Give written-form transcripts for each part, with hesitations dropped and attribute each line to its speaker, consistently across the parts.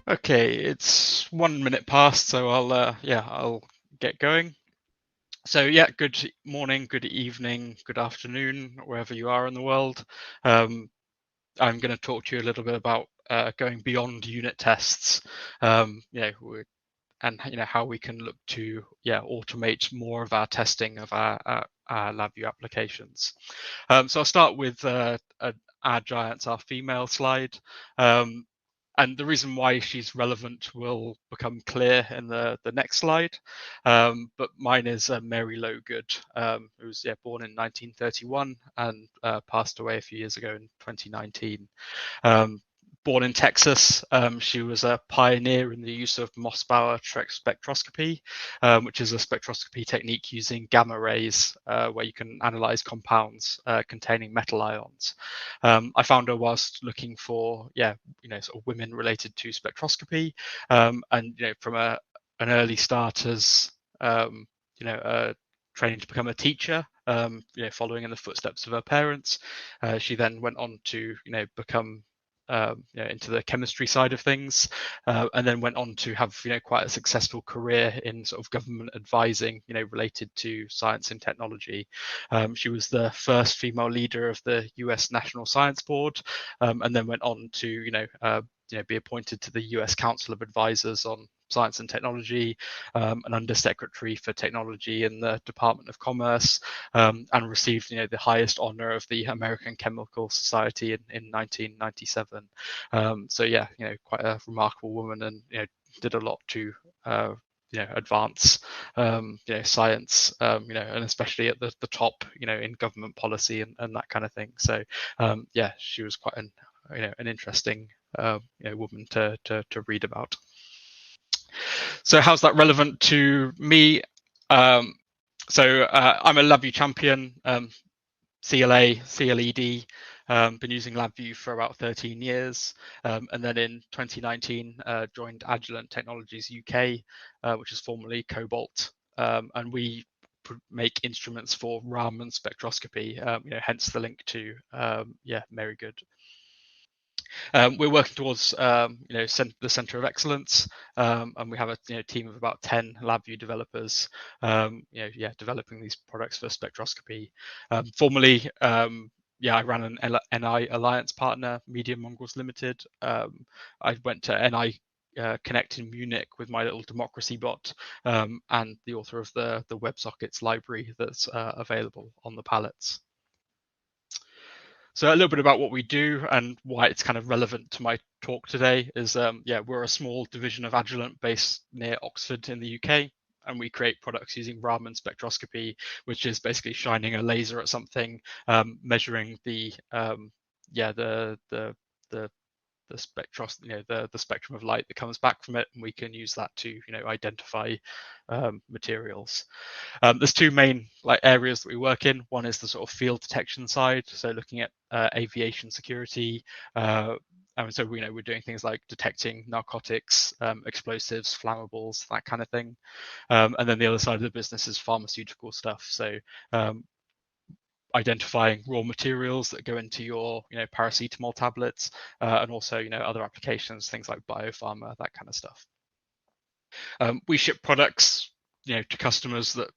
Speaker 1: Okay, it's 1 minute past, so I'll get going. So yeah, good morning, good evening, good afternoon, wherever you are in the world. I'm going to talk to you a little bit about going beyond unit tests, and how we can look to automate more of our testing of our LabVIEW applications. So I'll start with our giants, our female slide. And the reason why she's relevant will become clear in the next slide. But mine is Mary Lowood, who was born in 1931 and passed away a few years ago in 2019. Born in Texas, she was a pioneer in the use of Mossbauer spectroscopy, which is a spectroscopy technique using gamma rays, where you can analyze compounds containing metal ions. I found her whilst looking for, sort of women related to spectroscopy, and from an early start as training to become a teacher, following in the footsteps of her parents. She then went on to become into the chemistry side of things, and then went on to have quite a successful career in sort of government advising related to science and technology. She was the first female leader of the US National Science Board, and then went on to be appointed to the US Council of Advisors on Science and Technology, an Undersecretary for Technology in the Department of Commerce, and received the highest honor of the American Chemical Society in 1997. So quite a remarkable woman, and did a lot to advance science, and especially at the top, in government policy and that kind of thing. So she was quite an interesting woman to read about. So how's that relevant to me? So I'm a LabVIEW champion, CLA, CLED. Been using LabVIEW for about 13 years, and then in 2019 joined Agilent Technologies UK, which is formerly Cobalt, and we make instruments for Raman spectroscopy. Hence the link to Mary Good. We're working towards the Center of Excellence, and we have a team of about 10 LabVIEW developers, developing these products for spectroscopy. Formerly, I ran an NI Alliance partner, Media Mongrels Limited. I went to NI Connect in Munich with my little democracy bot, and the author of the WebSockets library that's available on the pallets. So a little bit about what we do and why it's kind of relevant to my talk today is, we're a small division of Agilent based near Oxford in the UK, and we create products using Raman spectroscopy, which is basically shining a laser at something, measuring the the spectrum of light that comes back from it, and we can use that to identify materials. There's two main areas that we work in. One is the sort of field detection side, so looking at aviation security. And so we're doing things like detecting narcotics, explosives, flammables, that kind of thing. And then the other side of the business is pharmaceutical stuff. So identifying raw materials that go into your paracetamol tablets, and also other applications, things like biopharma, that kind of stuff. We ship products to customers that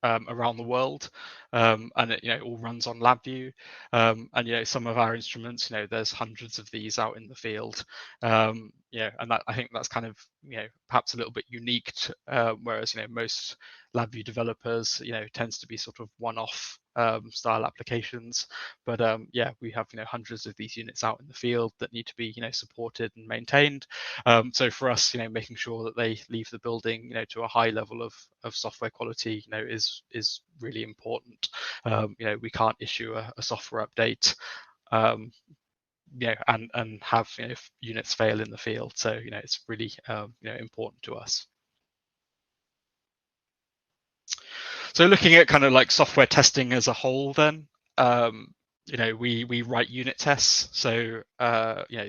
Speaker 1: around the world, and it all runs on LabVIEW. And some of our instruments, there's hundreds of these out in the field. And that, I think that's kind of perhaps a little bit unique to, whereas most LabVIEW developers tends to be sort of one-off style applications, but we have hundreds of these units out in the field that need to be supported and maintained. So for us, making sure that they leave the building to a high level of software quality is really important. We can't issue a software update and have units fail in the field. So it's really important to us. So looking at kind of like software testing as a whole, then we write unit tests. So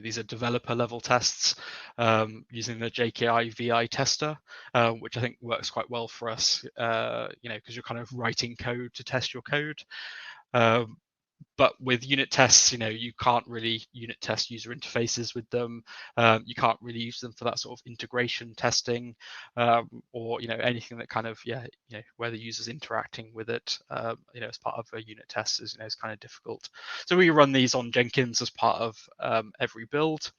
Speaker 1: these are developer level tests using the JKI VI tester, which I think works quite well for us. Because you're kind of writing code to test your code. But with unit tests, you can't really unit test user interfaces with them. You can't really use them for that sort of integration testing, or anything that kind of where the user's interacting with it. As part of a unit test is kind of difficult. So we run these on Jenkins as part of every build.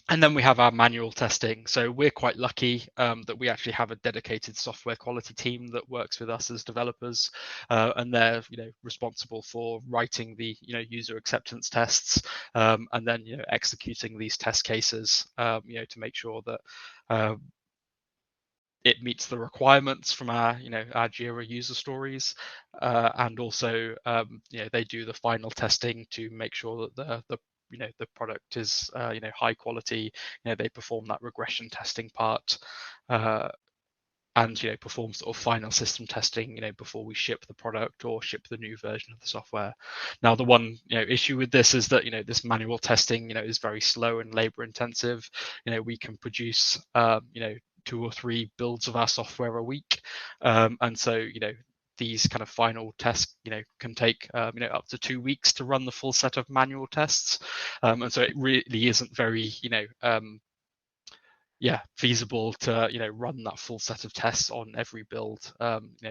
Speaker 1: And then we have our manual testing. So we're quite lucky that we actually have a dedicated software quality team that works with us as developers, and they're responsible for writing the user acceptance tests, and then executing these test cases, to make sure that it meets the requirements from our our Jira user stories, and also they do the final testing to make sure that the product is high quality. They perform that regression testing part, and perform sort of final system testing before we ship the product or ship the new version of the software. Now the one issue with this is that this manual testing is very slow and labor intensive. We can produce 2 or 3 builds of our software a week, and so these kind of final tests can take up to 2 weeks to run the full set of manual tests, and so it really isn't very feasible to run that full set of tests on every build.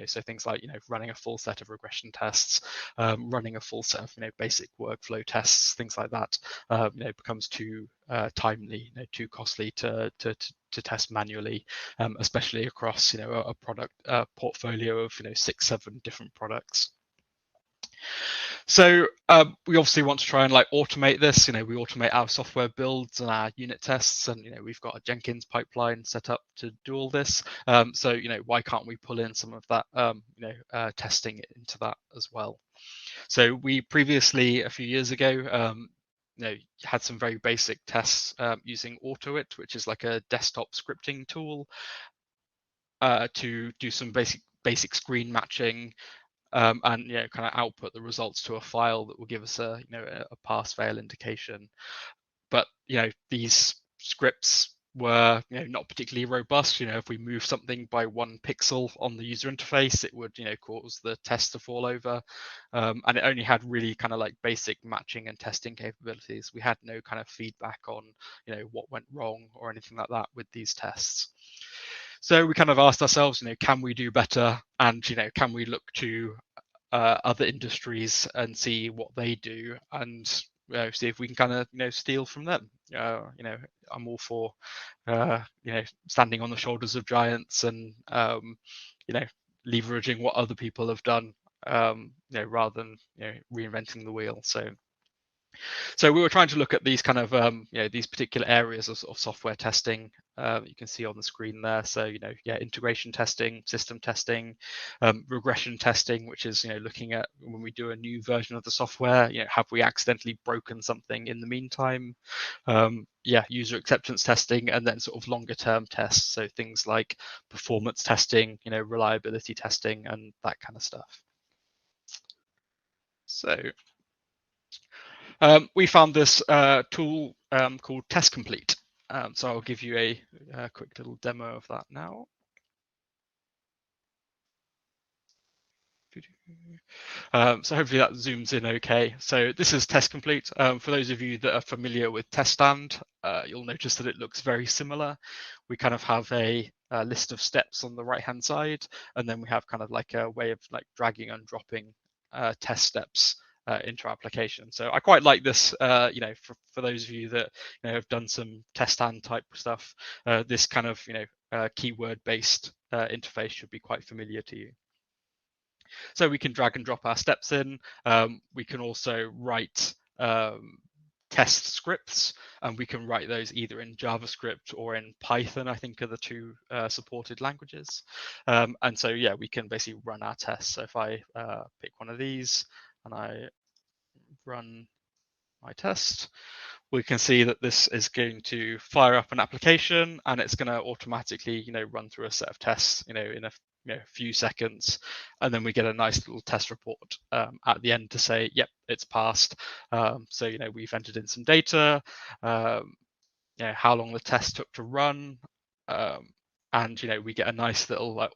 Speaker 1: So things like running a full set of regression tests, running a full set of basic workflow tests, things like that becomes too timely, too costly to test manually, especially across a product portfolio of 6-7 different products. So we obviously want to try and automate this. We automate our software builds and our unit tests, and we've got a Jenkins pipeline set up to do all this. So why can't we pull in some of that testing into that as well? So we previously, a few years ago, had some very basic tests using Autoit, which is like a desktop scripting tool, to do some basic screen matching, and kind of output the results to a file that will give us a pass fail indication. But these scripts were not particularly robust. If we move something by 1 pixel on the user interface, it would cause the test to fall over, and it only had really kind of basic matching and testing capabilities. We had no kind of feedback on what went wrong or anything like that with these tests. So we kind of asked ourselves, can we do better, and can we look to other industries and see what they do, and see if we can kind of steal from them. I'm all for standing on the shoulders of giants and leveraging what other people have done, rather than reinventing the wheel. So we were trying to look at these kind of these particular areas of software testing. You can see on the screen there. So integration testing, system testing, regression testing, which is looking at when we do a new version of the software, have we accidentally broken something in the meantime? User acceptance testing, and then sort of longer term tests. So things like performance testing, reliability testing, and that kind of stuff. So we found this tool called Test Complete. So I'll give you a quick little demo of that now. So hopefully that zooms in okay. So this is Test Complete. For those of you that are familiar with TestStand, you'll notice that it looks very similar. We kind of have a list of steps on the right hand side, and then we have kind of like a way of dragging and dropping test steps into our application. So I quite like this, for those of you that have done some TestStand type stuff. This kind of keyword based interface should be quite familiar to you. So we can drag and drop our steps in. We can also write test scripts, and we can write those either in JavaScript or in Python, I think are the 2 supported languages. And so we can basically run our tests. So if I pick one of these and I run my test, we can see that this is going to fire up an application, and it's going to automatically run through a set of tests in a few seconds, and then we get a nice little test report at the end to say, yep, it's passed. So we've entered in some data, how long the test took to run, and we get a nice little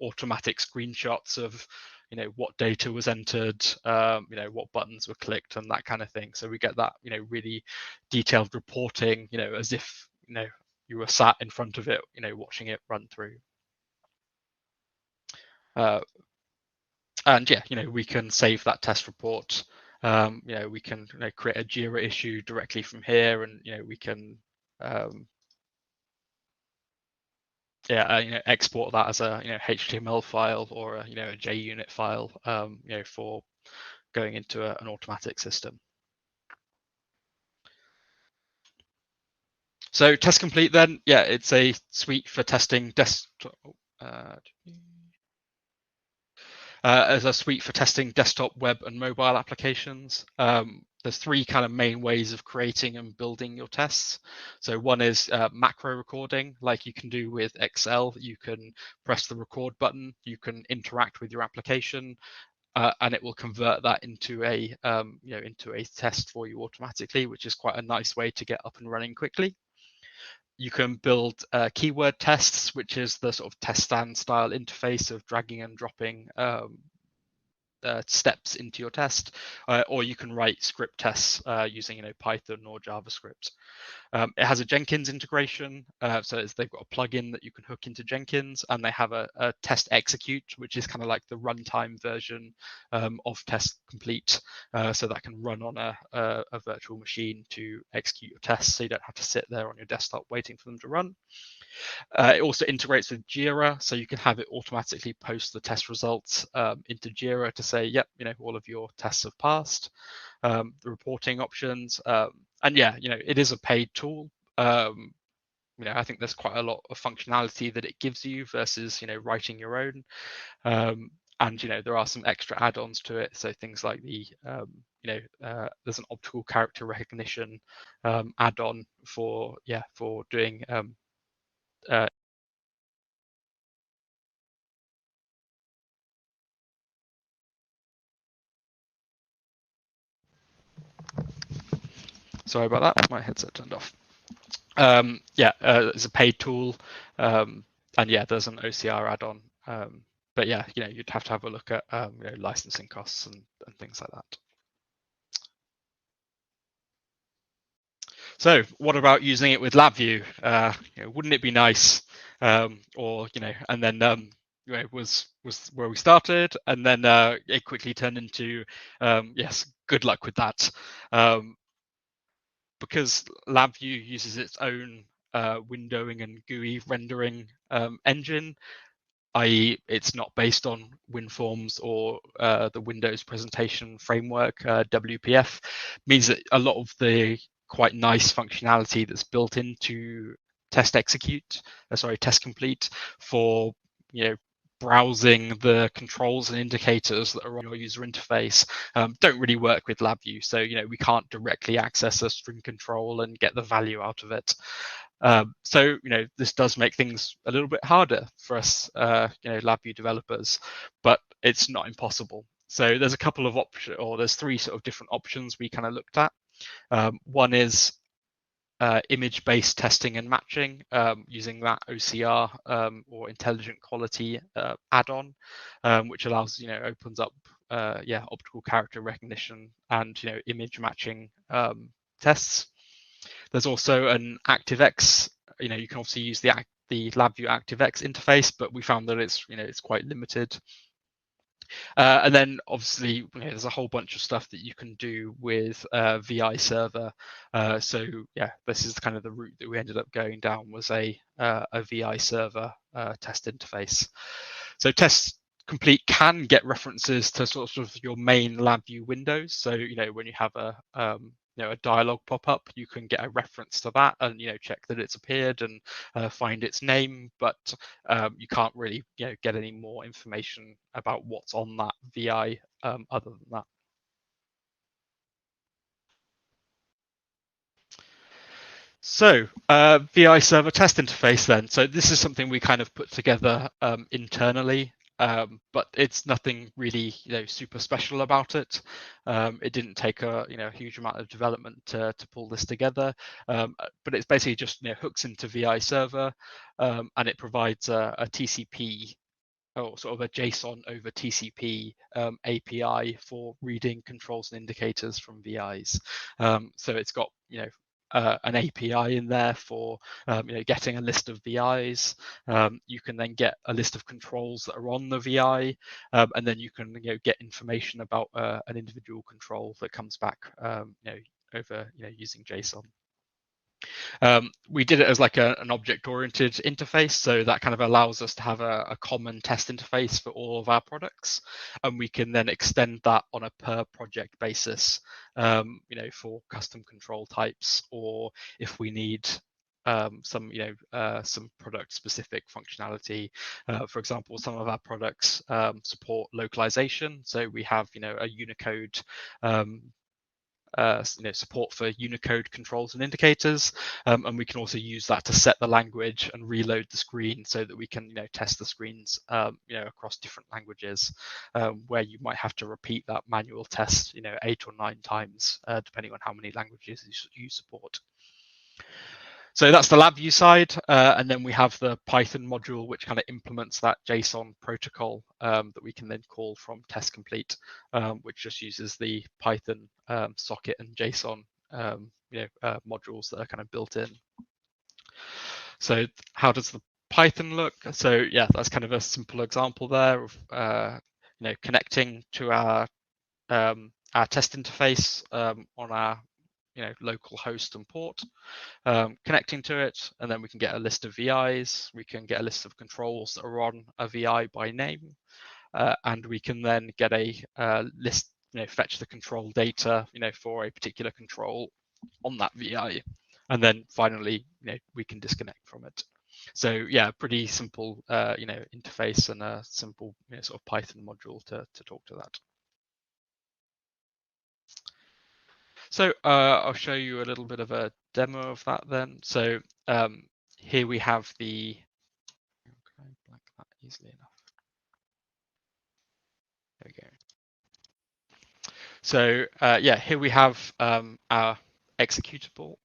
Speaker 1: automatic screenshots of you know, what data was entered, you know, what buttons were clicked and that kind of thing. So we get that, you know, really detailed reporting, you know, as if, you know, you were sat in front of it, you know, watching it run through. And yeah, you know, we can save that test report. You know, we can, you know, create a Jira issue directly from here, and you know, we can you know, export that as a, you know, HTML file or a, you know, a JUnit file, you know, for going into an automatic system. So Test Complete then, yeah, it's a suite for testing desktop. As a suite for testing desktop, web, and mobile applications. There's three kind of main ways of creating and building your tests. So one is macro recording, like you can do with Excel. You can press the record button, you can interact with your application, and it will convert that into a you know, into a test for you automatically, which is quite a nice way to get up and running quickly. You can build keyword tests, which is the sort of test stand style interface of dragging and dropping steps into your test, or you can write script tests using, you know, Python or JavaScript. It has a Jenkins integration, so they've got a plugin that you can hook into Jenkins, and they have a test execute, which is kind of like the runtime version of Test Complete, so that can run on a virtual machine to execute your tests, so you don't have to sit there on your desktop waiting for them to run. It also integrates with Jira, so you can have it automatically post the test results into Jira to say, yep, you know, all of your tests have passed. The reporting options, and yeah, you know, it is a paid tool. You know, I think there's quite a lot of functionality that it gives you versus, you know, writing your own. And you know, there are some extra add-ons to it, so things like the you know, there's an optical character recognition add-on for doing sorry about that, my headset turned off. It's a paid tool, and yeah, there's an OCR add-on. But yeah, you know, you'd have to have a look at you know, licensing costs and things like that. So, what about using it with LabVIEW? You know, wouldn't it be nice? Or you know, and then you know, was where we started, and then it quickly turned into yes, good luck with that. Because LabVIEW uses its own windowing and GUI rendering engine, i.e. it's not based on WinForms or the Windows presentation framework, WPF, means that a lot of the quite nice functionality that's built into Test Complete for, you know, browsing the controls and indicators that are on your user interface don't really work with LabVIEW. So, you know, we can't directly access a string control and get the value out of it. So, you know, this does make things a little bit harder for us, you know, LabVIEW developers, but it's not impossible. So there's a couple of options, or there's three sort of different options we kind of looked at. One is image-based testing and matching using that OCR or intelligent quality add-on, which allows, you know, opens up optical character recognition and, you know, image matching tests. There's also an ActiveX. You know, you can obviously use the LabVIEW ActiveX interface, but we found that it's, you know, it's quite limited. And then obviously, you know, there's a whole bunch of stuff that you can do with VI Server. So yeah, this is kind of the route that we ended up going down, was a VI Server test interface. So Test Complete can get references to sort of your main LabVIEW windows. So, you know, when you have a you know, a dialog pop up, you can get a reference to that and, you know, check that it's appeared and find its name, but you can't really, you know, get any more information about what's on that VI other than that. So VI server test interface then. So this is something we kind of put together internally, but it's nothing really, you know, super special about it. It didn't take a, you know, huge amount of development to pull this together, but it's basically just, you know, hooks into VI server, and it provides a TCP or sort of a JSON over TCP API for reading controls and indicators from VIs. So it's got an API in there for getting a list of VIs. You can then get a list of controls that are on the VI, and then you can get information about an individual control that comes back over using JSON. We did it as like an object-oriented interface, so that kind of allows us to have a common test interface for all of our products, and we can then extend that on a per project basis, for custom control types, or if we need some product-specific functionality. For example, some of our products support localization, so we have a Unicode. Support for Unicode controls and indicators, and we can also use that to set the language and reload the screen so that we can test the screens across different languages, where you might have to repeat that manual test 8 or 9 times depending on how many languages you support. So that's the LabVIEW side, and then we have the Python module, which kind of implements that JSON protocol that we can then call from test complete, which just uses the Python socket and JSON modules that are kind of built in. So how does the Python look? So yeah, that's kind of a simple example there of connecting to our test interface on our local host and port, connecting to it, and then we can get a list of VIs, we can get a list of controls that are on a VI by name, and we can then get a list, fetch the control data, for a particular control on that VI, and then finally, we can disconnect from it. So yeah, pretty simple, interface and a simple sort of Python module to talk to that. So I'll show you a little bit of a demo of that then. So here we have the, can I blank that easily enough? There we go. So yeah, here we have our executable,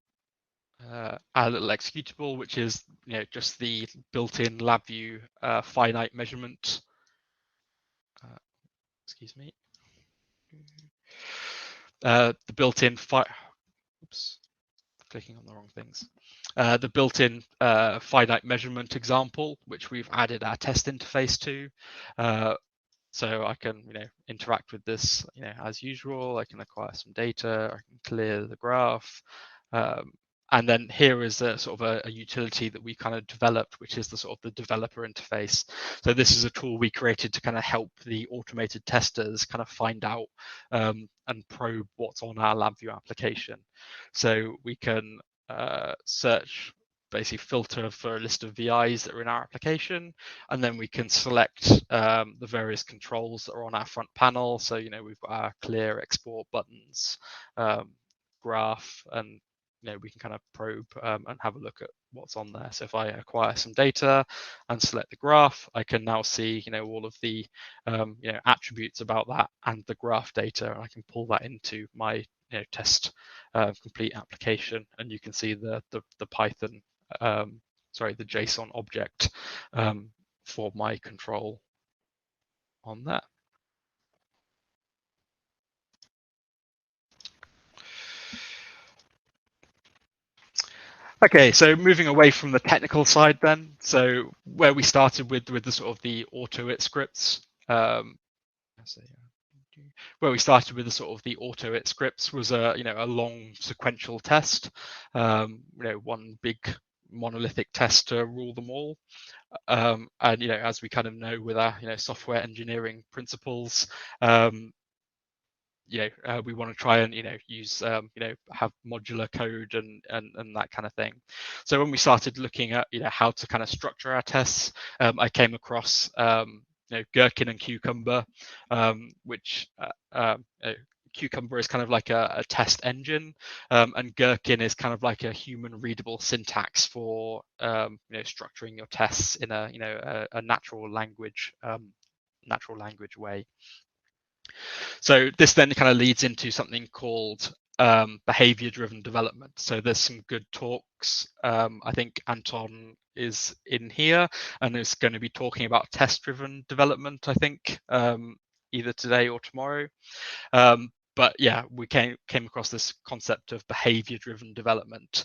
Speaker 1: our little executable, which is just the built-in LabVIEW finite measurement. Excuse me. The built-in clicking on the wrong things. The built-in finite measurement example, which we've added our test interface to. So I can, interact with this, as usual. I can acquire some data. I can clear the graph. And then here is a sort of a utility that we kind of developed, which is the sort of the developer interface. So this is a tool we created to kind of help the automated testers kind of find out and probe what's on our LabVIEW application. So we can search, basically filter for a list of VIs that are in our application, and then we can select the various controls that are on our front panel. So we've got our clear, export buttons, graph, and we can kind of probe and have a look at what's on there. So if I acquire some data and select the graph, I can now see all of the attributes about that and the graph data, and I can pull that into my test complete application, and you can see the Python, the JSON object for my control on that. Okay, so moving away from the technical side then, so where we started with the sort of the AutoIt scripts, where we started with the sort of the AutoIt scripts was a long sequential test, one big monolithic test to rule them all, and as we kind of know with our software engineering principles, we want to try and use have modular code and that kind of thing. So when we started looking at how to kind of structure our tests, I came across Gherkin and Cucumber, which Cucumber is kind of like a test engine, and Gherkin is kind of like a human readable syntax for structuring your tests in a natural language way. So this then kind of leads into something called behavior-driven development. So there's some good talks. I think Anton is in here, and is going to be talking about test-driven development, I think, either today or tomorrow. But yeah, we came across this concept of behavior-driven development.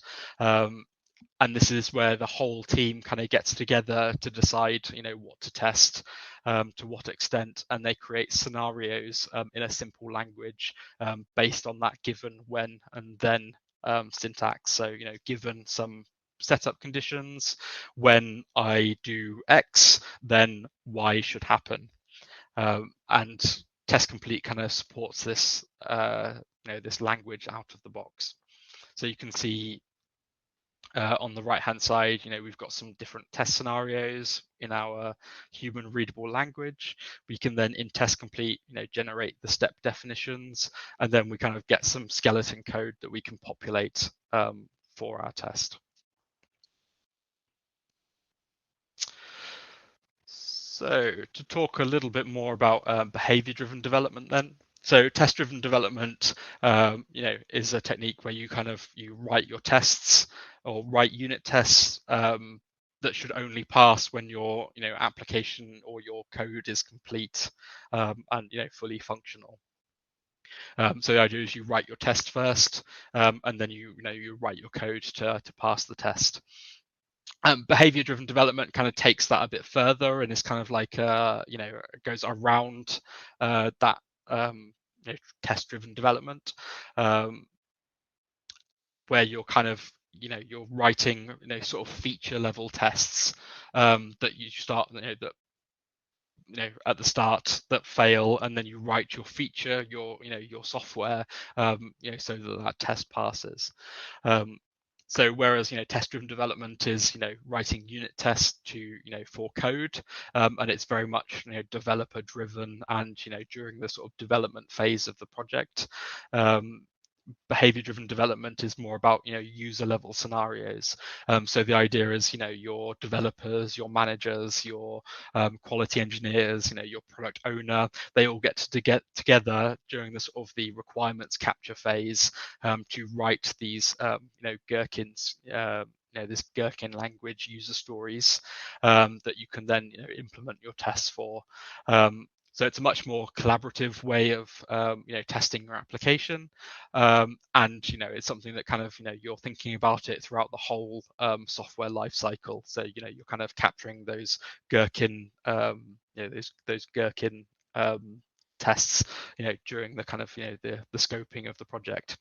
Speaker 1: And this is where the whole team kind of gets together to decide, what to test, to what extent, and they create scenarios in a simple language based on that given, when, and then syntax. So, given some setup conditions, when I do X, then Y should happen. And Test Complete kind of supports this, this language out of the box. So you can see on the right hand side, we've got some different test scenarios in our human readable language. We can then in Test Complete, generate the step definitions, and then we kind of get some skeleton code that we can populate for our test. So to talk a little bit more about behavior-driven development then. So test-driven development, is a technique where you write your tests or write unit tests that should only pass when your application or your code is complete and fully functional. So the idea is you write your test first, and then you write your code to pass the test. Behavior-driven development kind of takes that a bit further and is kind of like goes around that test-driven development, where you're kind of you're writing sort of feature level tests that you start that at the start that fail, and then you write your feature, your software, so that test passes. So whereas test-driven development is writing unit tests for code, and it's very much developer-driven, and during the sort of development phase of the project. Behavior-driven development is more about user-level scenarios. So the idea is your developers, your managers, your quality engineers, your product owner, they all get together during the sort of the requirements capture phase to write these gherkins. This Gherkin language user stories that you can then implement your tests for. So it's a much more collaborative way of testing your application, and it's something that kind of you're thinking about it throughout the whole software lifecycle. So you're kind of capturing those Gherkin those Gherkin tests during the kind of the scoping of the project.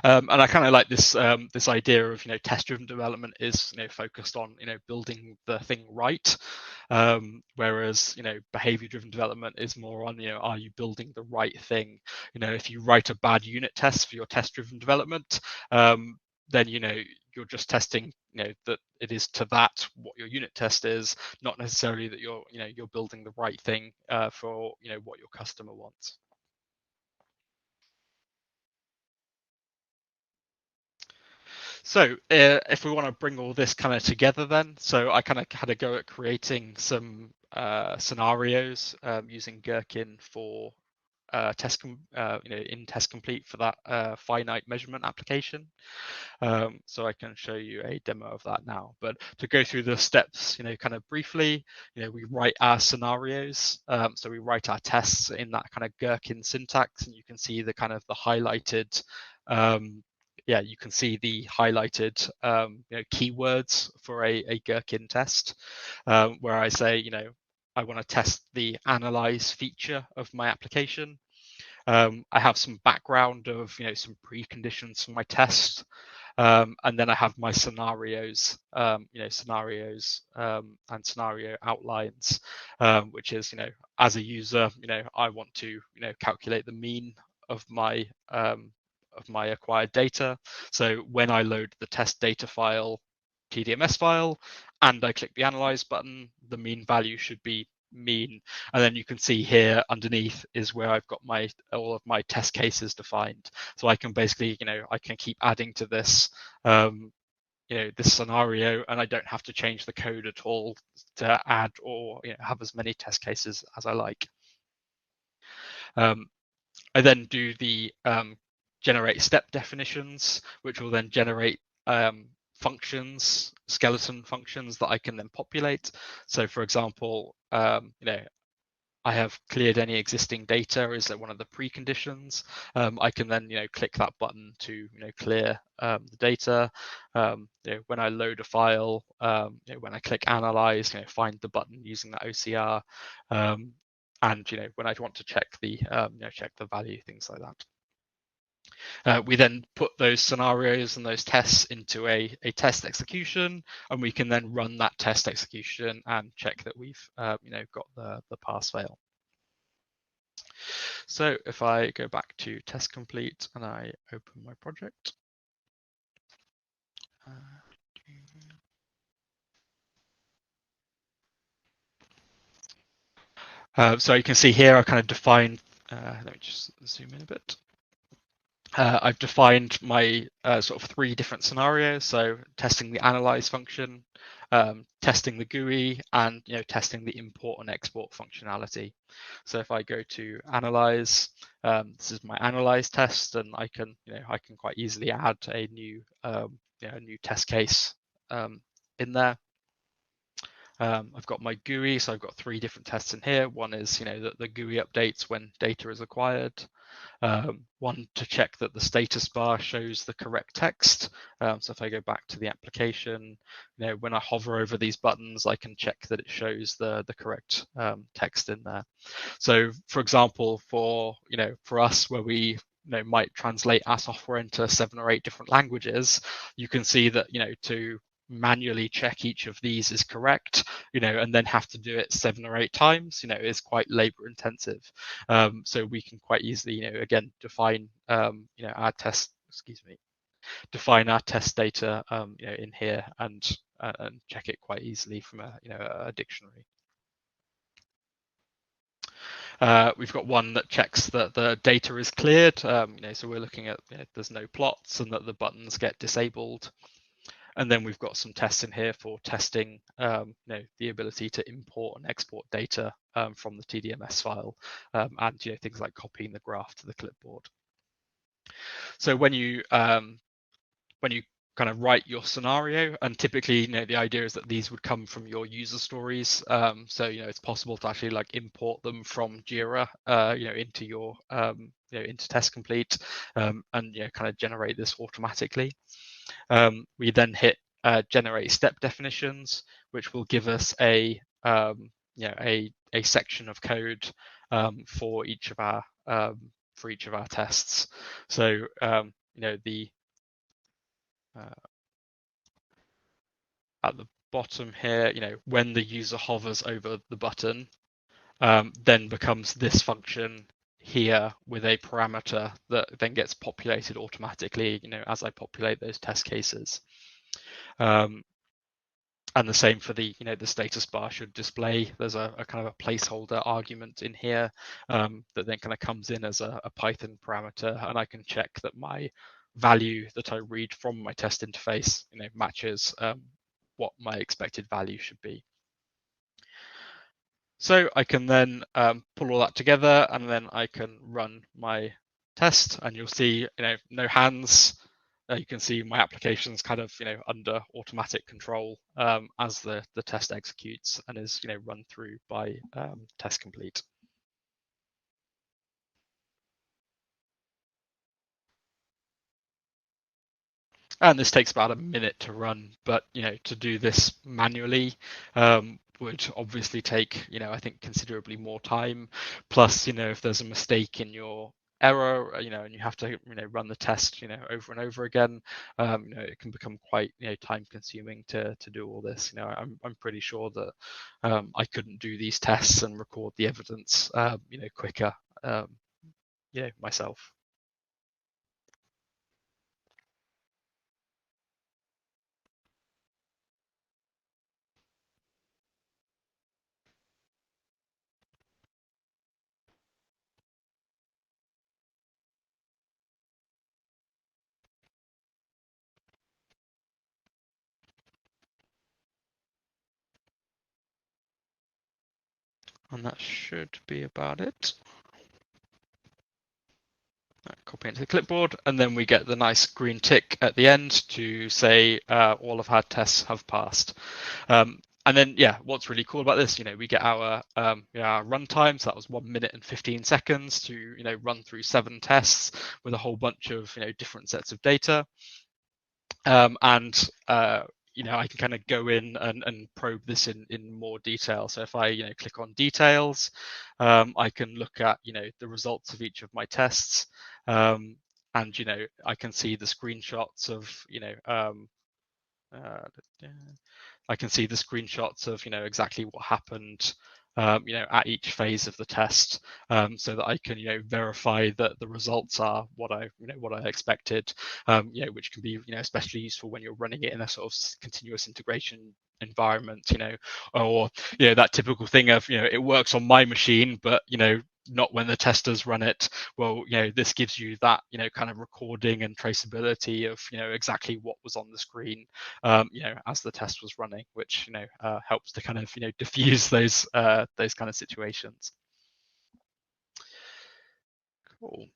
Speaker 1: And I kind of like this this idea of test-driven development is focused on building the thing right, whereas behavior-driven development is more on are you building the right thing? If you write a bad unit test for your test-driven development, then you're just testing that it is to that what your unit test is, not necessarily that you're building the right thing for what your customer wants. So if we want to bring all this kind of together then, so I kind of had a go at creating some scenarios using Gherkin for in Test Complete for that finite measurement application. So I can show you a demo of that now. But to go through the steps, kind of briefly, we write our scenarios. So we write our tests in that kind of Gherkin syntax, and you can see the kind of the highlighted you can see the highlighted keywords for a Gherkin test, where I say, I want to test the analyze feature of my application. I have some background of some preconditions for my test, and then I have my scenarios, scenarios and scenario outlines, which is as a user, I want to calculate the mean of my acquired data. So when I load the test data file, TDMS file, and I click the analyze button, the mean value should be mean. And then you can see here underneath is where I've got all of my test cases defined. So I can basically, I can keep adding to this, this scenario, and I don't have to change the code at all to add or have as many test cases as I like. I then do the generate step definitions, which will then generate functions, skeleton functions that I can then populate. So for example, I have cleared any existing data is one of the preconditions. I can then, click that button to, clear the data. When I load a file, when I click analyze, find the button using that OCR. And, when I want to check the, check the value, things like that. We then put those scenarios and those tests into a test execution, and we can then run that test execution and check that we've got the pass fail. So if I go back to test complete and I open my project. So you can see here I kind of defined, let me just zoom in a bit. I've defined my sort of 3 different scenarios. So testing the analyze function, testing the GUI, and testing the import and export functionality. So if I go to analyze, this is my analyze test, and I can quite easily add a new new test case in there. I've got my GUI, so I've got 3 different tests in here. One is that the GUI updates when data is acquired. One to check that the status bar shows the correct text. So if I go back to the application, when I hover over these buttons, I can check that it shows the correct text in there. So for example, for us where we might translate our software into 7 or 8 different languages, you can see that to manually check each of these is correct, and then have to do it 7 or 8 times, is quite labor intensive. So we can quite easily, again, define, our test, define our test data, in here and check it quite easily from a dictionary. We've got one that checks that the data is cleared. So we're looking at there's no plots and that the buttons get disabled. And then we've got some tests in here for testing the ability to import and export data from the TDMS file, and things like copying the graph to the clipboard. So when you kind of write your scenario, and typically the idea is that these would come from your user stories, so it's possible to actually import them from Jira into your into test complete, and kind of generate this automatically. We then hit generate step definitions, which will give us a section of code for each of our tests. So the at the bottom here, when the user hovers over the button, then becomes this function here with a parameter that then gets populated automatically, as I populate those test cases. And the same for the status bar should display. There's a kind of a placeholder argument in here that then kind of comes in as a Python parameter, and I can check that my value that I read from my test interface matches what my expected value should be. So I can then pull all that together, and then I can run my test, and you'll see no hands. You can see my application's kind of under automatic control as the test executes and is run through by test complete. And this takes about a minute to run, but to do this manually would obviously take I think considerably more time. Plus if there's a mistake in your error, and you have to run the test over and over again, it can become quite time consuming to do all this. I'm pretty sure that I couldn't do these tests and record the evidence quicker myself. And that should be about it. Copy copy into the clipboard, and then we get the nice green tick at the end to say all of our tests have passed. And then, yeah, what's really cool about this, we get our our runtime. So that was 1 minute and 15 seconds to run through 7 tests with a whole bunch of different sets of data. And I can kind of go in and probe this in more detail. So if I click on details, I can look at the results of each of my tests, and I can see the screenshots of I can see the screenshots of exactly what happened at each phase of the test, so that I can verify that the results are what I expected, which can be especially useful when you're running it in a sort of continuous integration environment, or that typical thing of it works on my machine, but not when the testers run it. Well, this gives you that kind of recording and traceability of exactly what was on the screen as the test was running, which helps to kind of diffuse those kind of situations. Cool.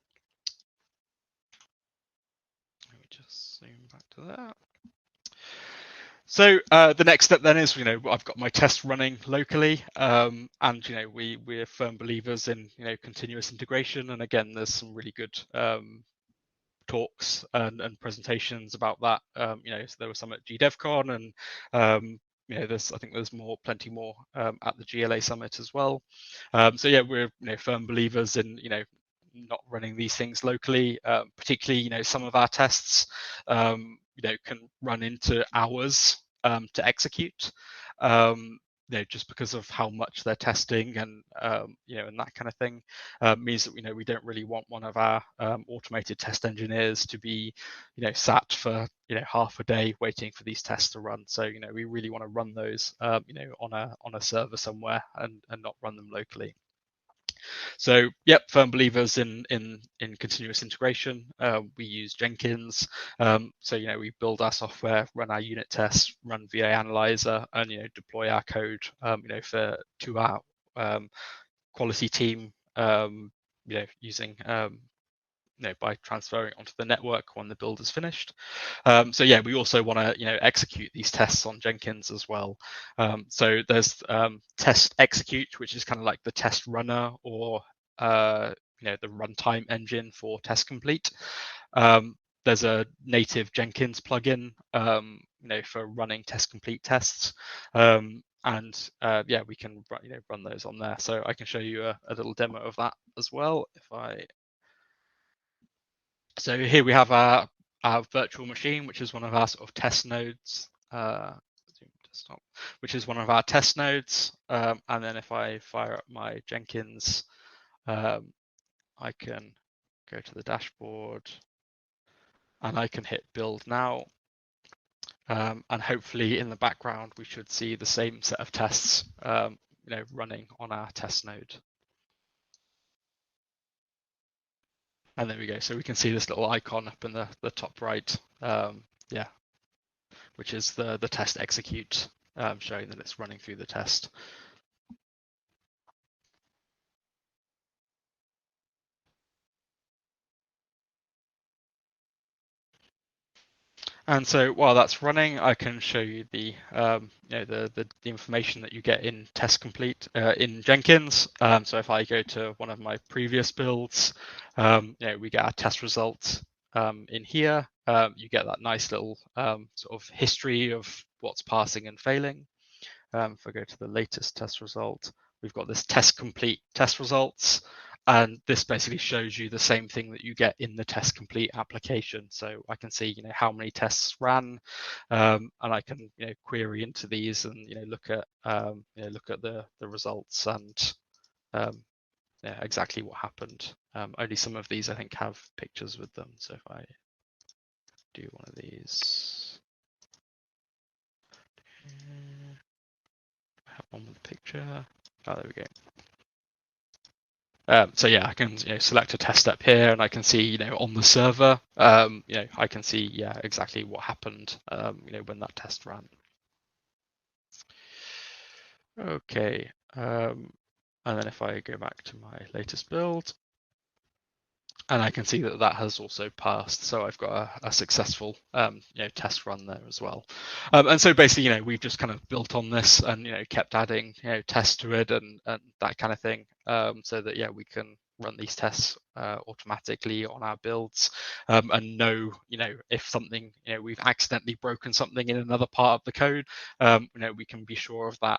Speaker 1: Let me just zoom back to that. So the next step then is, I've got my test running locally, and we're firm believers in continuous integration. And again, there's some really good talks and presentations about that. So there was some at GDevCon, and I think there's plenty more at the GLA summit as well. So yeah, we're firm believers in not running these things locally, particularly some of our tests can run into hours to execute. Just because of how much they're testing and and that kind of thing, means that we don't really want one of our automated test engineers to be sat for half a day waiting for these tests to run. So we really want to run those on a server somewhere and not run them locally. So, yep, firm believers in continuous integration. We use Jenkins. So, we build our software, run our unit tests, run VA Analyzer, and deploy our code, to our quality team, using by transferring onto the network when the build is finished. So yeah, we also want to execute these tests on Jenkins as well. So there's test execute, which is kind of like the test runner, or the runtime engine for test complete. There's a native Jenkins plugin for running test complete tests. And yeah, we can run those on there. So I can show you a little demo of that as well if I. So here we have our virtual machine, which is one of our sort of test nodes, which is one of our test nodes. And then if I fire up my Jenkins, I can go to the dashboard and I can hit build now. And hopefully in the background, we should see the same set of tests running on our test node. And there we go. So we can see this little icon up in the top right. Yeah, which is the test execute, showing that it's running through the test. And so while that's running, I can show you the the information that you get in test complete in Jenkins. So if I go to one of my previous builds, we get our test results in here. You get that nice little sort of history of what's passing and failing. If I go to the latest test result, we've got this test complete test results. And this basically shows you the same thing that you get in the test complete application. So I can see, how many tests ran, and I can, query into these and, look at the results and exactly what happened. Only some of these I think have pictures with them. So if I do one of these, I have one with a picture. Oh, there we go. So yeah, I can select a test step here, and I can see on the server, I can see exactly what happened when that test ran. Okay, and then if I go back to my latest build, And I can see that that has also passed. So I've got a successful test run there as well. And so basically, we've just kind of built on this and kept adding tests to it and that kind of thing, so that we can run these tests automatically on our builds, and know if something we've accidentally broken something in another part of the code, we can be sure of that,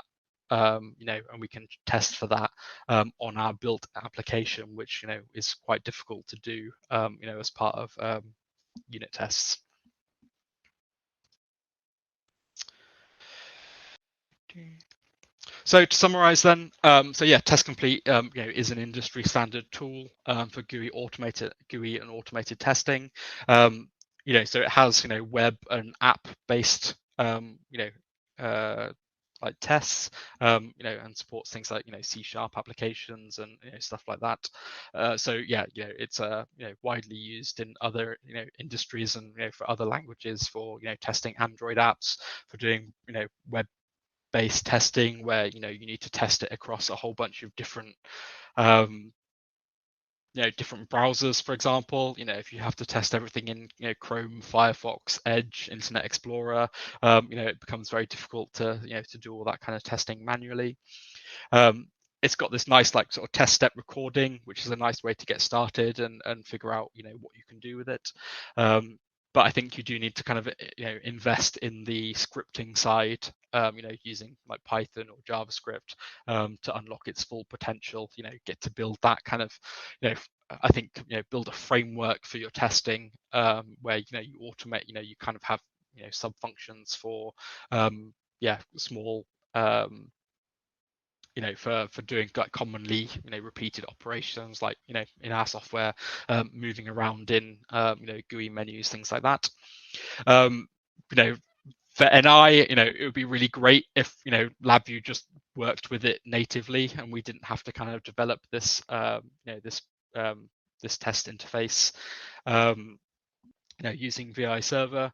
Speaker 1: and we can test for that on our built application, which is quite difficult to do, as part of unit tests. So to summarize then, Test Complete is an industry standard tool for GUI and automated testing. So it has web and app based like tests, and supports things like C# applications and stuff like that. It's widely used in other industries and for other languages for testing Android apps, for doing web based testing where you need to test it across a whole bunch of different different browsers. For example, if you have to test everything in Chrome, Firefox, Edge, Internet Explorer, it becomes very difficult to to do all that kind of testing manually. It's got this nice like sort of test step recording, which is a nice way to get started and figure out what you can do with it. But I think you do need to kind of invest in the scripting side, using like Python or JavaScript to unlock its full potential. Get to build that kind of I think build a framework for your testing, where you automate. You kind of have sub functions for small for doing like commonly repeated operations, like in our software, moving around in GUI menus, things like that. For NI, it would be really great if LabVIEW just worked with it natively and we didn't have to kind of develop this this test interface using VI Server.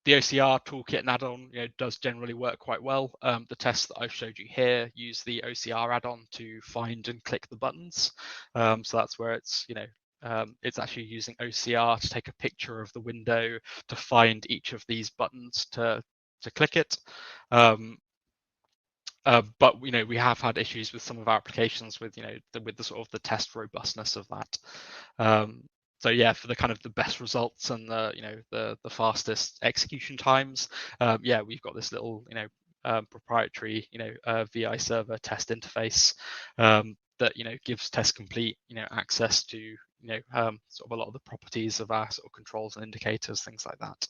Speaker 1: The OCR toolkit and add-on does generally work quite well. The tests that I've showed you here use the OCR add-on to find and click the buttons. So that's where it's it's actually using OCR to take a picture of the window to find each of these buttons to click it. But we have had issues with some of our applications with with the sort of the test robustness of that. So for the kind of the best results and the fastest execution times, we've got this little proprietary VI Server test interface that gives Test Complete access to sort of a lot of the properties of our sort of controls and indicators, things like that.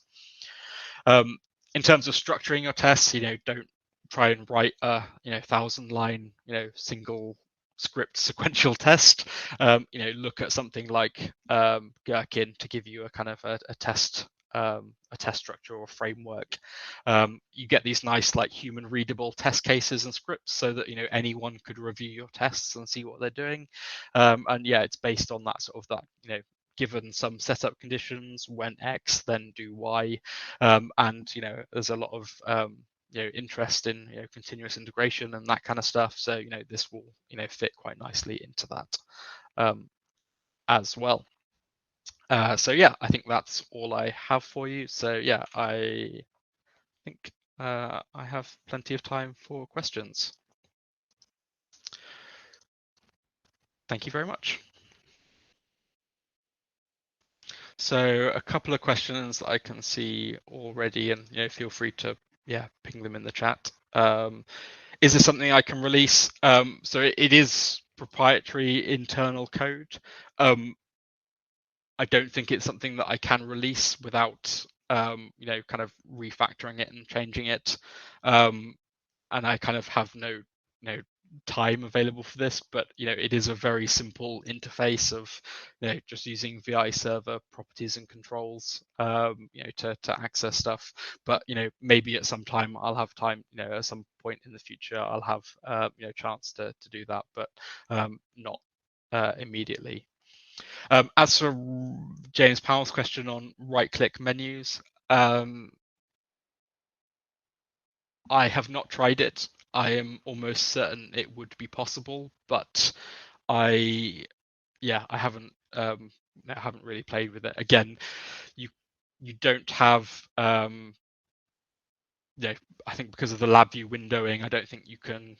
Speaker 1: In terms of structuring your tests, don't try and write a 1,000-line single script sequential test. Look at something like Gherkin to give you a kind of a test structure or framework. You get these nice like human readable test cases and scripts so that anyone could review your tests and see what they're doing. It's based on that sort of that given some setup conditions, when X, then do Y, and there's a lot of interest in continuous integration and that kind of stuff. So this will fit quite nicely into that as well. I think that's all I have for you. So I think I have plenty of time for questions. Thank you very much. So a couple of questions I can see already, and feel free to ping them in the chat. Is this something I can release? So it is proprietary internal code. I don't think it's something that I can release without kind of refactoring it and changing it. And I kind of have no time available for this, but it is a very simple interface of just using VI Server properties and controls to access stuff. But maybe at some time I'll have time, at some point in the future I'll have chance to do that, but not immediately. As for James Powell's question on right-click menus, I have not tried it. I am almost certain it would be possible, but I haven't I haven't really played with it. Again, you don't have I think because of the LabVIEW windowing, I don't think you can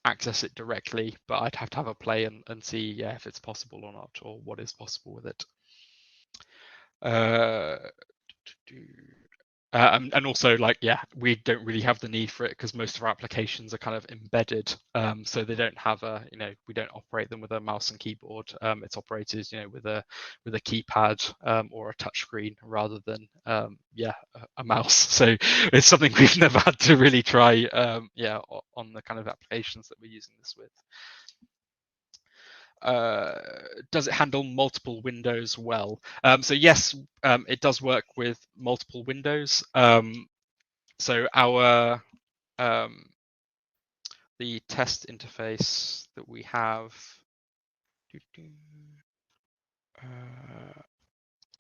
Speaker 1: access it directly, but I'd have to have a play and see if it's possible or not, or what is possible with it. And also, we don't really have the need for it because most of our applications are kind of embedded, so they don't have we don't operate them with a mouse and keyboard. It's operated with a keypad or a touchscreen rather than a mouse. So it's something we've never had to really try on the kind of applications that we're using this with. Does it handle multiple windows well? So yes, it does work with multiple windows. So our the test interface that we have,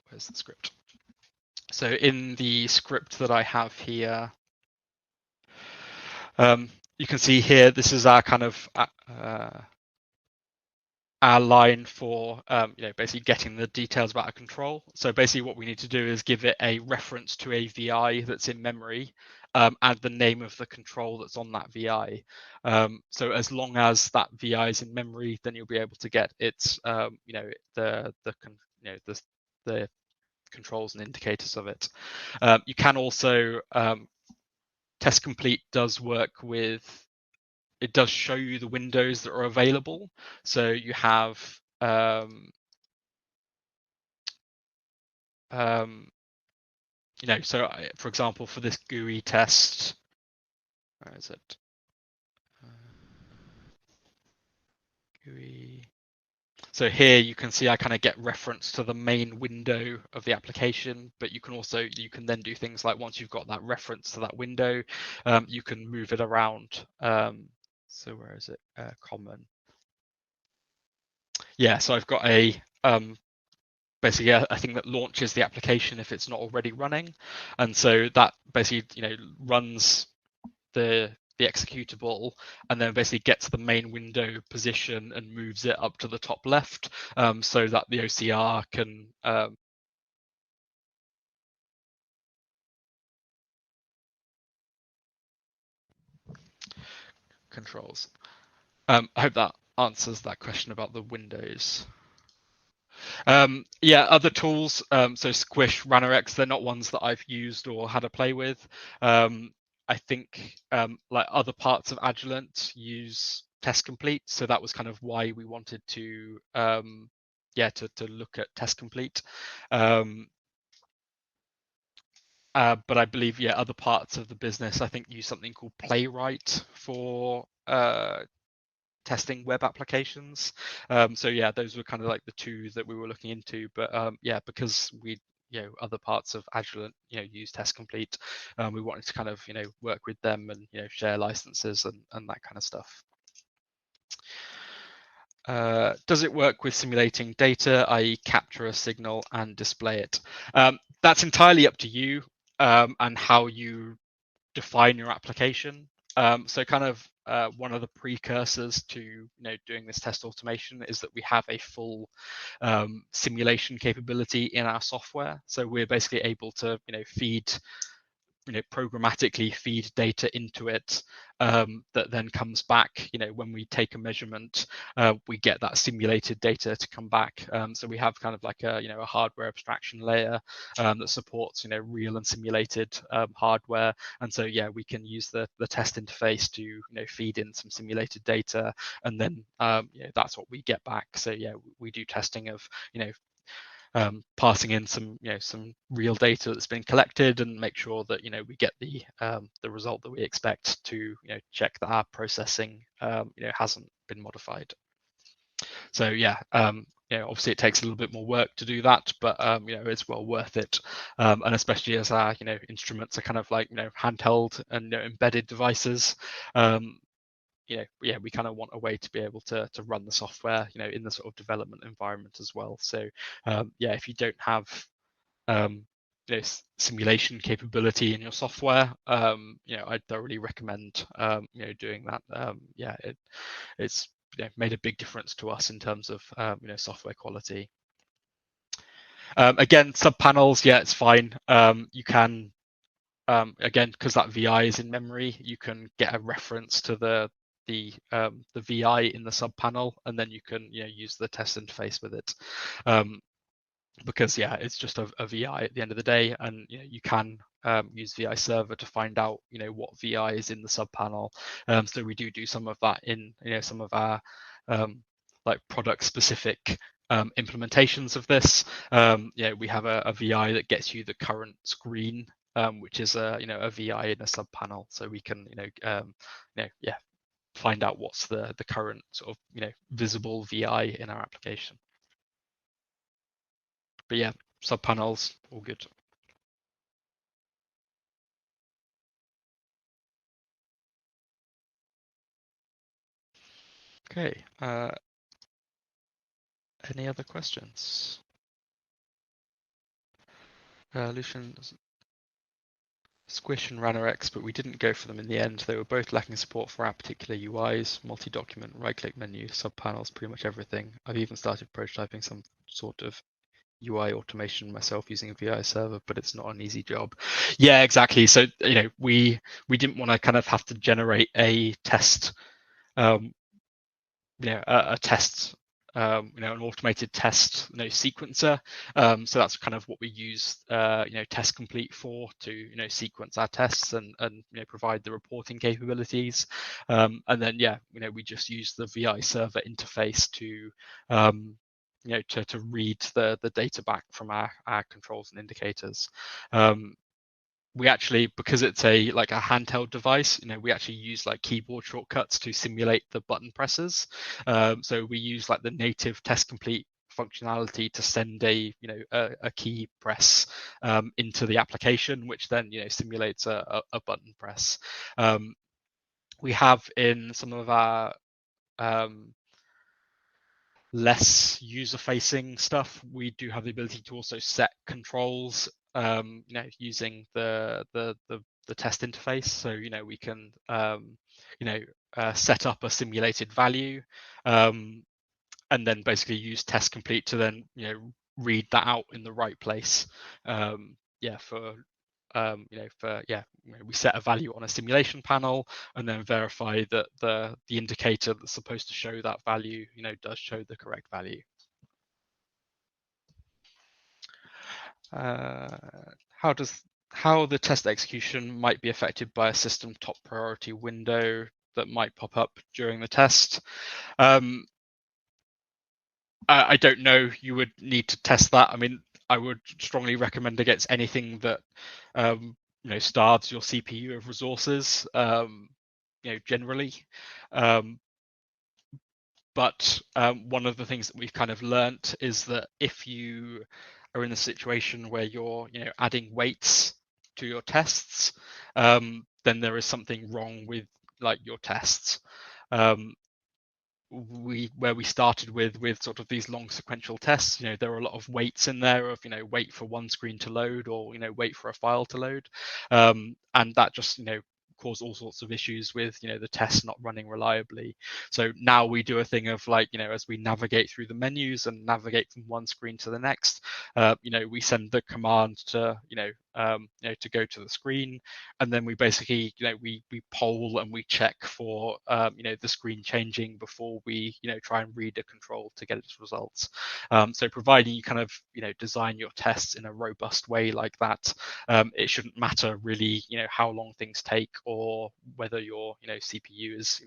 Speaker 1: where's the script? So in the script that I have here, you can see here, this is our kind of our line for basically getting the details about a control. So basically what we need to do is give it a reference to a VI that's in memory, and the name of the control that's on that VI. So as long as that VI is in memory, then you'll be able to get its the controls and indicators of it. You can also test complete does work with, it does show you the windows that are available. So you have so for example, for this GUI test, where is it? GUI. So here you can see I kind of get reference to the main window of the application, but you can then do things like, once you've got that reference to that window, you can move it around. So where is it? Common. Yeah, so I've got a basically a thing that launches the application if it's not already running, and so that basically runs the executable and then basically gets the main window position and moves it up to the top left, so that the OCR can controls. I hope that answers that question about the windows. Other tools, so Squish, RunnerX, they're not ones that I've used or had a play with. I think like other parts of Agilent use Test Complete, so that was kind of why we wanted to to look at Test Complete. But I believe other parts of the business I think use something called Playwright for testing web applications. So those were kind of like the two that we were looking into. But because we other parts of Agilent use Test Complete, we wanted to kind of work with them and share licenses and that kind of stuff. Does it work with simulating data, i.e. capture a signal and display it? That's entirely up to you and how you define your application. So kind of one of the precursors to doing this test automation is that we have a full simulation capability in our software. So we're basically able to feed programmatically feed data into it, that then comes back. When we take a measurement, we get that simulated data to come back. So we have kind of like a hardware abstraction layer that supports real and simulated hardware, and so we can use the test interface to feed in some simulated data, and then that's what we get back. So we do testing of passing in some real data that's been collected and make sure that we get the result that we expect to check that our processing hasn't been modified. So obviously it takes a little bit more work to do that, but it's well worth it, and especially as our instruments are kind of like handheld and embedded devices. We kind of want a way to be able to run the software, in the sort of development environment as well. So if you don't have this simulation capability in your software, I'd thoroughly recommend doing that. It's made a big difference to us in terms of software quality. Again, subpanels, yeah, it's fine. You can again, because that VI is in memory, you can get a reference to the VI in the subpanel, and then you can use the test interface with it. Because yeah, it's just a VI at the end of the day, and you can use VI Server to find out what VI is in the subpanel. So we do some of that in some of our like product specific implementations of this. We have a VI that gets you the current screen, which is a VI in a subpanel, so we can find out what's the current sort of visible VI in our application. But yeah, subpanels, all good. Okay. Any other questions? Lucian, Squish and RannerX, but we didn't go for them in the end. They were both lacking support for our particular UIs, multi-document, right-click menu, subpanels, pretty much everything. I've even started prototyping some sort of UI automation myself using a VI server, but it's not an easy job. Yeah, exactly. So we didn't want to kind of have to generate a test, a test, an automated test sequencer. So that's kind of what we use test complete for, to sequence our tests and provide the reporting capabilities. And then we just use the VI server interface to to read the data back from our controls and indicators. We actually, because it's a handheld device, we actually use like keyboard shortcuts to simulate the button presses. So we use like the native test complete functionality to send a key press into the application, which then simulates a button press. We have in some of our less user-facing stuff, we do have the ability to also set controls using the test interface. So we can set up a simulated value, and then basically use test complete to then read that out in the right place. We set a value on a simulation panel and then verify that the indicator that's supposed to show that value does show the correct value. How the test execution might be affected by a system top priority window that might pop up during the test. I don't know. You would need to test that. I mean, I would strongly recommend against anything that starves your CPU of resources. Generally. But one of the things that we've kind of learnt is that if you are in a situation where you're adding weights to your tests, then there is something wrong with like your tests. Where we started with sort of these long sequential tests, there are a lot of weights in there of wait for one screen to load, or wait for a file to load, and that just cause all sorts of issues with the tests not running reliably. So now we do a thing of like as we navigate through the menus and navigate from one screen to the next, we send the command to to go to the screen, and then we basically we poll and we check for the screen changing before we try and read a control to get its results. So providing you kind of design your tests in a robust way like that, it shouldn't matter really how long things take, or whether your CPU is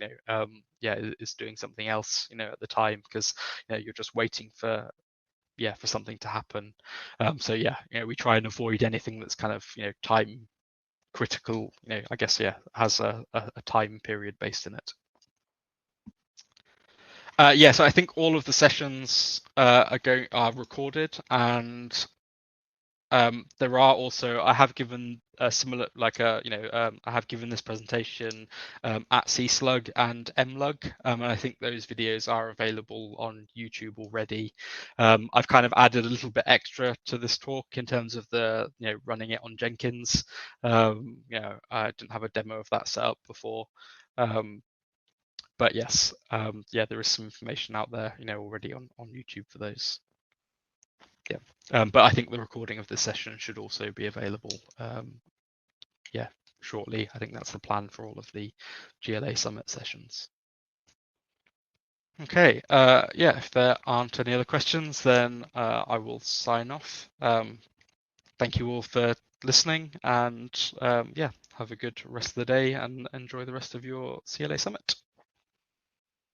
Speaker 1: is doing something else at the time, because you're just waiting for something to happen. So we try and avoid anything that's kind of time critical, I guess has a time period based in it. So I think all of the sessions are recorded, and there are also, I have given a similar, I have given this presentation at CSlug and MLug, and I think those videos are available on YouTube already. I've kind of added a little bit extra to this talk in terms of the running it on Jenkins. I didn't have a demo of that set up before. But yes, yeah, there is some information out there, already on YouTube for those. Yeah, but I think the recording of this session should also be available. Yeah, shortly. I think that's the plan for all of the GLA Summit sessions. Okay, yeah, if there aren't any other questions, then I will sign off. Thank you all for listening, and yeah, have a good rest of the day and enjoy the rest of your CLA Summit.